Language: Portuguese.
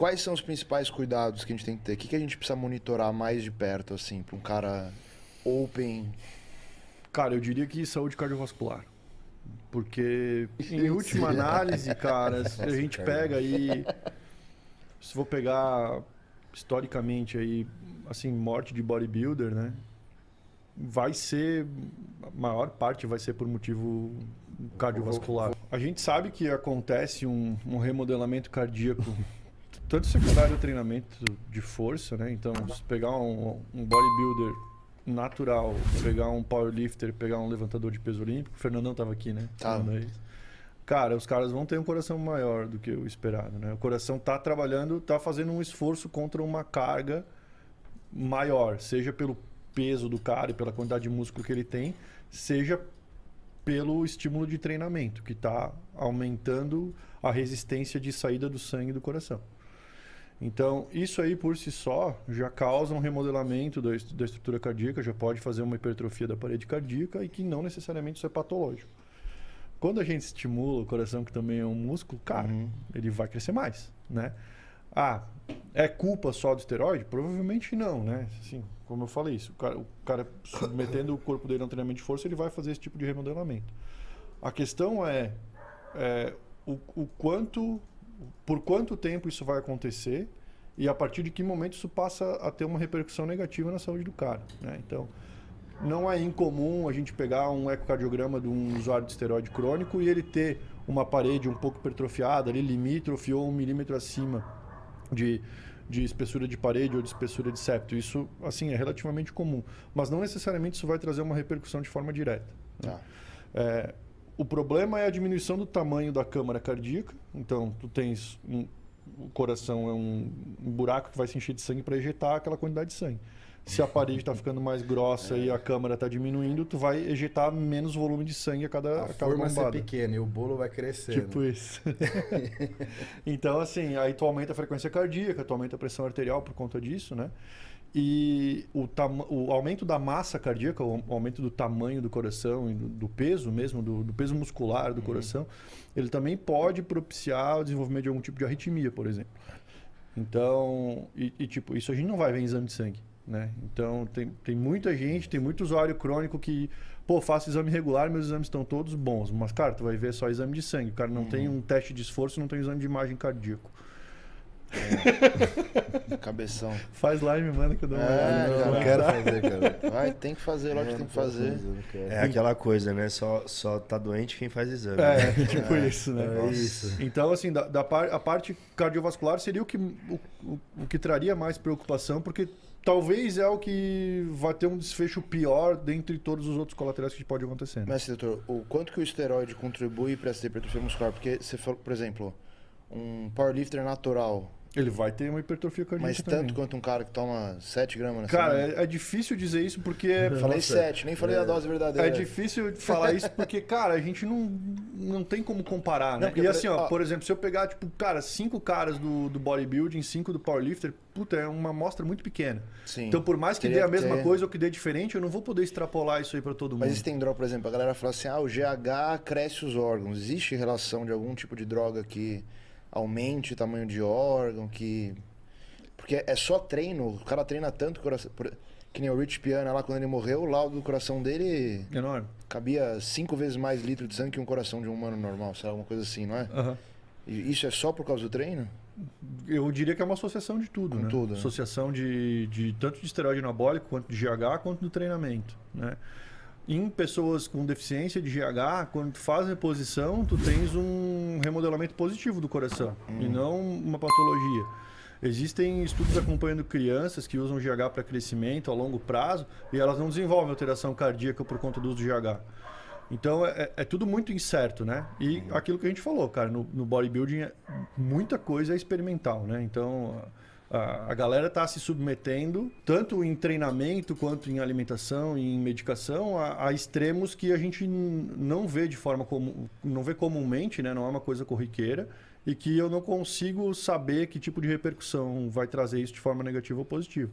quais são os principais cuidados que a gente tem que ter? O que a gente precisa monitorar mais de perto, assim, para um cara open? Cara, eu diria que saúde cardiovascular. Porque, em última análise, cara, se a gente pega aí... Se for pegar historicamente aí, assim, morte de bodybuilder, né? Vai ser... A maior parte vai ser por motivo cardiovascular. A gente sabe que acontece um remodelamento cardíaco, tanto secundário ao treinamento de força, né? Então, se pegar um bodybuilder natural, pegar um powerlifter, pegar um levantador de peso olímpico, o Fernandão estava aqui, né? Cara, os caras vão ter um coração maior do que o esperado, né? O coração tá trabalhando, tá fazendo um esforço contra uma carga maior, seja pelo peso do cara e pela quantidade de músculo que ele tem, seja pelo estímulo de treinamento, que está aumentando a resistência de saída do sangue do coração. Então, isso aí por si só já causa um remodelamento da estrutura cardíaca, já pode fazer uma hipertrofia da parede cardíaca e que não necessariamente isso é patológico. Quando a gente estimula o coração, que também é um músculo, cara, ele vai crescer mais, né? Ah, é culpa só do esteroide? Provavelmente não, né? Assim, como eu falei, isso, o cara submetendo o corpo dele a um treinamento de força, ele vai fazer esse tipo de remodelamento. A questão é por quanto tempo isso vai acontecer e a partir de que momento isso passa a ter uma repercussão negativa na saúde do cara, né? Então, não é incomum a gente pegar um ecocardiograma de um usuário de esteroide crônico e ele ter uma parede um pouco hipertrofiada, ali limítrofe ou 1 milímetro acima de espessura de parede ou de espessura de septo. Isso, assim, é relativamente comum. Mas não necessariamente isso vai trazer uma repercussão de forma direta, né? O problema é a diminuição do tamanho da câmara cardíaca. Então, tu tens o coração é um buraco que vai se encher de sangue para ejetar aquela quantidade de sangue. Se a parede está ficando mais grossa e a câmara está diminuindo, tu vai ejetar menos volume de sangue a cada forma bombada. ser pequena e o bolo vai crescer. Tipo isso. Então, assim, aí tu aumenta a frequência cardíaca, tu aumenta a pressão arterial por conta disso, né? E o aumento da massa cardíaca, o aumento do tamanho do coração e do peso mesmo, do peso muscular do coração, ele também pode propiciar o desenvolvimento de algum tipo de arritmia, por exemplo. Então, tipo, isso a gente não vai ver em exame de sangue, né? Então, tem muita gente, tem muito usuário crônico que, pô, faço exame regular, meus exames estão todos bons. Mas, cara, tu vai ver só exame de sangue. O cara não tem um teste de esforço, não tem um exame de imagem cardíaco. Cabeção. Faz lá e me manda que eu dou uma olhada. Não quero fazer, cara. Vai, tem que fazer, lógico que tem que fazer. É aquela coisa, né? Só tá doente quem faz exame. Tipo isso, né? Isso. Então, assim, a parte cardiovascular seria o que traria mais preocupação, porque talvez é o que vai ter um desfecho pior dentre todos os outros colaterais que pode acontecer. Né? Mas, doutor, o quanto que o esteroide contribui para essa hipertrofia muscular? Porque você falou, por exemplo, um powerlifter natural... Ele vai ter uma hipertrofia cardíaca Mas também. tanto quanto um cara que toma 7 gramas na Cara, semana? é difícil dizer isso porque... Falei 7, nem falei a dose verdadeira. É difícil falar isso porque, cara, a gente não tem como comparar, né? Não, porque, E assim, ó, por exemplo, se eu pegar, tipo, cara, 5 caras do bodybuilding, 5 do powerlifter, puta, é uma amostra muito pequena. Sim. Então, por mais que Teria dê a mesma ter... coisa ou que dê diferente, eu não vou poder extrapolar isso aí pra todo mundo. Mas existem drogas, por exemplo, a galera fala assim, o GH cresce os órgãos. Existe relação de algum tipo de droga que aumente o tamanho de órgão, que... Porque é só treino, o cara treina tanto, que nem o Rich Piana lá, quando ele morreu, o laudo do coração dele... Enorme. Cabia 5 vezes mais litro de sangue que um coração de um humano normal, sei lá, alguma coisa assim, não é? E isso é só por causa do treino? Eu diria que é uma associação de tudo, Com né? tudo, né? Associação de tanto de esteroide anabólico, quanto de GH, quanto do treinamento, né? Em pessoas com deficiência de GH, quando tu faz reposição, tu tens um remodelamento positivo do coração e não uma patologia. Existem estudos acompanhando crianças que usam GH para crescimento a longo prazo e elas não desenvolvem alteração cardíaca por conta do uso de GH. Então é tudo muito incerto, né? E aquilo que a gente falou, cara, no bodybuilding muita coisa é experimental, né? Então a galera está se submetendo, tanto em treinamento quanto em alimentação e em medicação, a extremos que a gente não vê de forma não vê comumente, né? Não é uma coisa corriqueira. E que eu não consigo saber que tipo de repercussão vai trazer isso de forma negativa ou positiva.